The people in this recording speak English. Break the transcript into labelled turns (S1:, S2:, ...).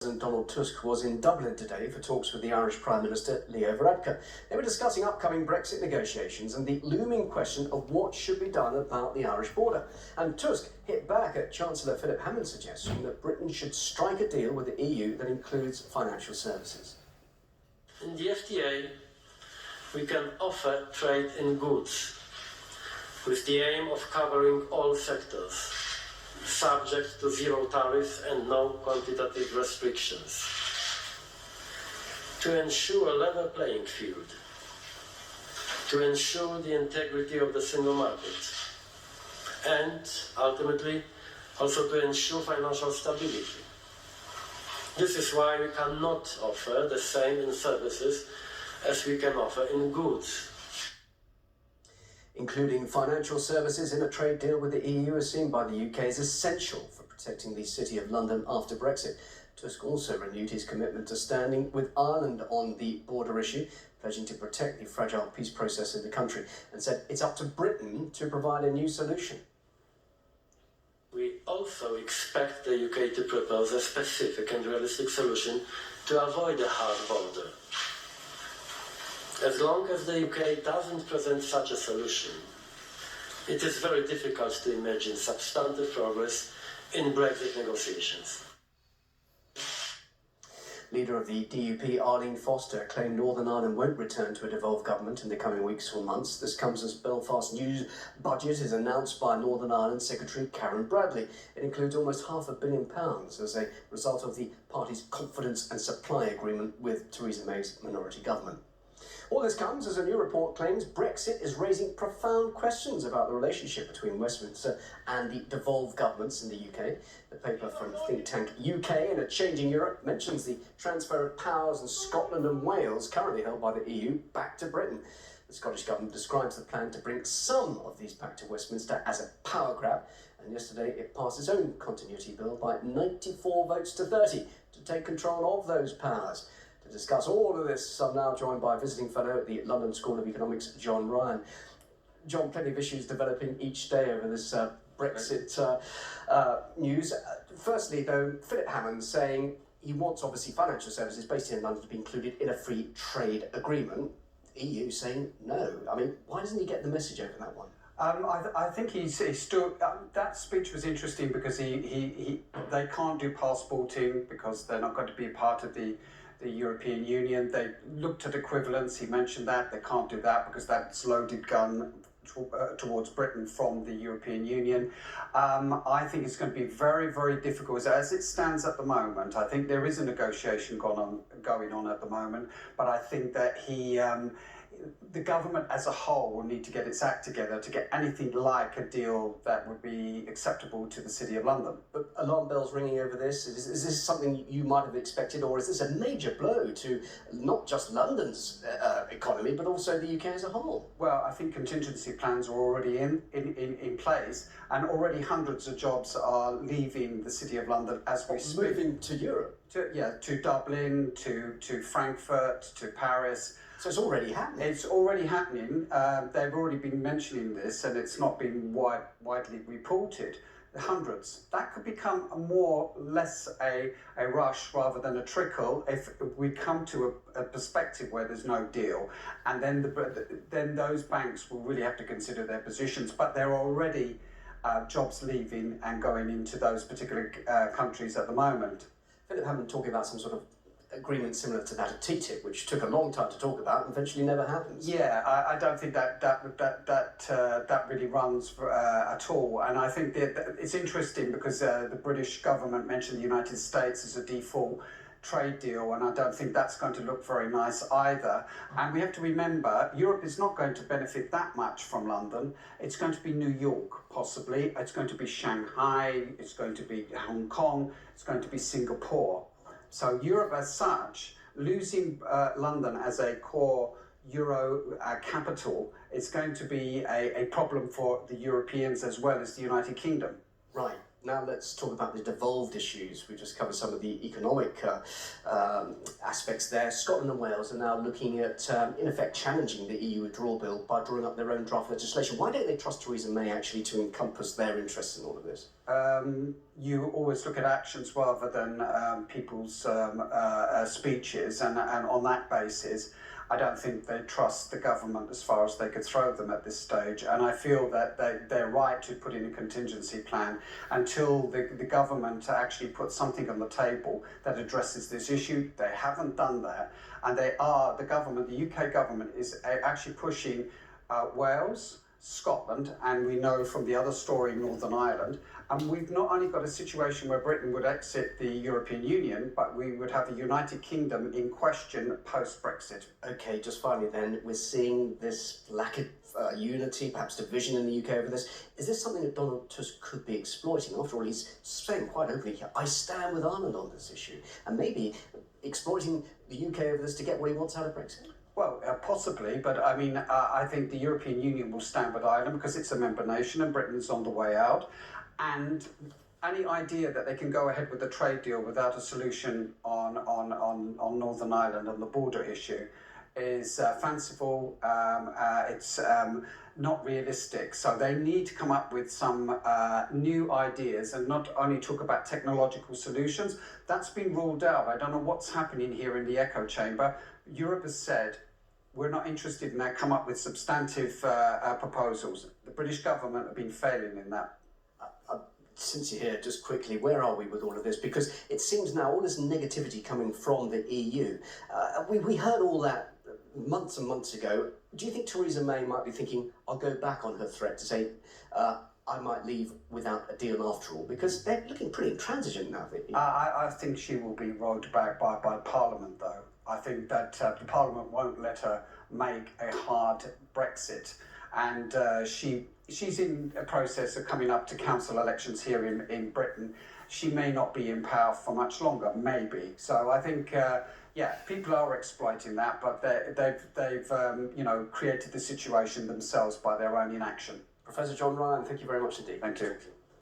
S1: President Donald Tusk was in Dublin today for talks with the Irish Prime Minister Leo Varadkar. They were discussing upcoming Brexit negotiations and the looming question of what should be done about the Irish border. And Tusk hit back at Chancellor Philip Hammond's suggestion that Britain should strike a deal with the EU that includes financial services.
S2: In the FTA, we can offer trade in goods with the aim of covering all sectors, subject to zero tariffs and no quantitative restrictions, to ensure a level playing field, to ensure the integrity of the single market, and ultimately also to ensure financial stability. This is why we cannot offer the same in services as we can offer in goods.
S1: Including financial services in a trade deal with the EU is seen by the UK as essential for protecting the City of London after Brexit. Tusk also renewed his commitment to standing with Ireland on the border issue, pledging to protect the fragile peace process in the country, and said it's up to Britain to provide a new solution.
S2: We also expect the UK to propose a specific and realistic solution to avoid a hard border. As long as the UK doesn't present such a solution, it is very difficult to imagine substantive progress in Brexit negotiations.
S1: Leader of the DUP, Arlene Foster, claimed Northern Ireland won't return to a devolved government in the coming weeks or months. This comes as Belfast's new budget is announced by Northern Ireland Secretary Karen Bradley. It includes almost £500 million as a result of the party's confidence and supply agreement with Theresa May's minority government. All this comes as a new report claims Brexit is raising profound questions about the relationship between Westminster and the devolved governments in the UK. The paper from think tank UK in a Changing Europe mentions the transfer of powers in Scotland and Wales, currently held by the EU, back to Britain. The Scottish Government describes the plan to bring some of these back to Westminster as a power grab, and yesterday it passed its own continuity bill by 94 votes to 30 to take control of those powers. To discuss all of this, I'm now joined by a visiting fellow at the London School of Economics, John Ryan. John, plenty of issues developing each day over this Brexit news. Firstly, though, Philip Hammond saying he wants, obviously, financial services based in London to be included in a free trade agreement. The EU saying no. I mean, why doesn't he get the message over that one?
S3: I think he's still. That speech was interesting because they can't do passporting because they're not going to be a part of the European Union. They looked at equivalence. He mentioned that they can't do that because that's loaded gun towards Britain from the European Union. I think it's going to be very, very difficult as it stands at the moment. I think there is a negotiation going on at the moment, but I think that the government as a whole will need to get its act together to get anything like a deal that would be acceptable to the City of London.
S1: But alarm bells ringing over this. Is this something you might have expected, or is this a major blow to not just London's economy, but also the UK as a whole?
S3: Well, I think contingency plans are already in place, and already hundreds of jobs are leaving the City of London as we speak.
S1: Moving to Europe?
S3: To Dublin, to Frankfurt, to Paris.
S1: So it's already happening?
S3: It's already happening. They've already been mentioning this, and it's not been widely reported. Hundreds. That could become less a rush rather than a trickle if we come to a perspective where there's no deal, and then those banks will really have to consider their positions. But there are already jobs leaving and going into those particular countries at the moment.
S1: Philip Hammond talking about some sort of agreement similar to that of TTIP, which took a long time to talk about and eventually never happens.
S3: Yeah, I don't think that really runs at all. And I think that it's interesting because the British government mentioned the United States as a default trade deal, and I don't think that's going to look very nice either. And we have to remember, Europe is not going to benefit that much from London. It's going to be New York, possibly. It's going to be Shanghai. It's going to be Hong Kong. It's going to be Singapore. So Europe as such, losing London as a core Euro capital, is going to be a problem for the Europeans as well as the United Kingdom.
S1: Right. Now let's talk about the devolved issues. We've just covered some of the economic aspects there. Scotland and Wales are now looking at, in effect, challenging the EU withdrawal bill by drawing up their own draft legislation. Why don't they trust Theresa May actually to encompass their interests in all of this?
S3: you always look at actions rather than people's speeches, and on that basis, I don't think they trust the government as far as they could throw them at this stage. And I feel that they're right to put in a contingency plan until the government actually puts something on the table that addresses this issue. They haven't done that, and the UK government is actually pushing Wales, Scotland, and we know from the other story, Northern Ireland. And we've not only got a situation where Britain would exit the European Union, but we would have a United Kingdom in question post-Brexit.
S1: Okay, just finally then, we're seeing this lack of unity, perhaps division in the UK over this. Is this something that Donald Tusk could be exploiting? After all, he's saying quite openly here, I stand with Ireland on this issue, and maybe exploiting the UK over this to get what he wants out of Brexit.
S3: Well, possibly, but I mean, I think the European Union will stand with Ireland because it's a member nation and Britain's on the way out. And any idea that they can go ahead with a trade deal without a solution on Northern Ireland on the border issue is fanciful. It's not realistic. So they need to come up with some new ideas and not only talk about technological solutions. That's been ruled out. I don't know what's happening here in the echo chamber. Europe has said, we're not interested in that, come up with substantive proposals. The British government have been failing in that.
S1: Since you're here, just quickly, where are we with all of this? Because it seems now all this negativity coming from the EU. We heard all that months and months ago. Do you think Theresa May might be thinking, I'll go back on her threat to say, I might leave without a deal after all? Because they're looking pretty intransigent now.
S3: I think she will be rowed back by Parliament, though. I think that the Parliament won't let her make a hard Brexit. And she's in a process of coming up to council elections here in Britain. She may not be in power for much longer, maybe. So I think, people are exploiting that, but they've created the situation themselves by their own inaction.
S1: Professor John Ryan, thank you very much indeed.
S3: Thank you.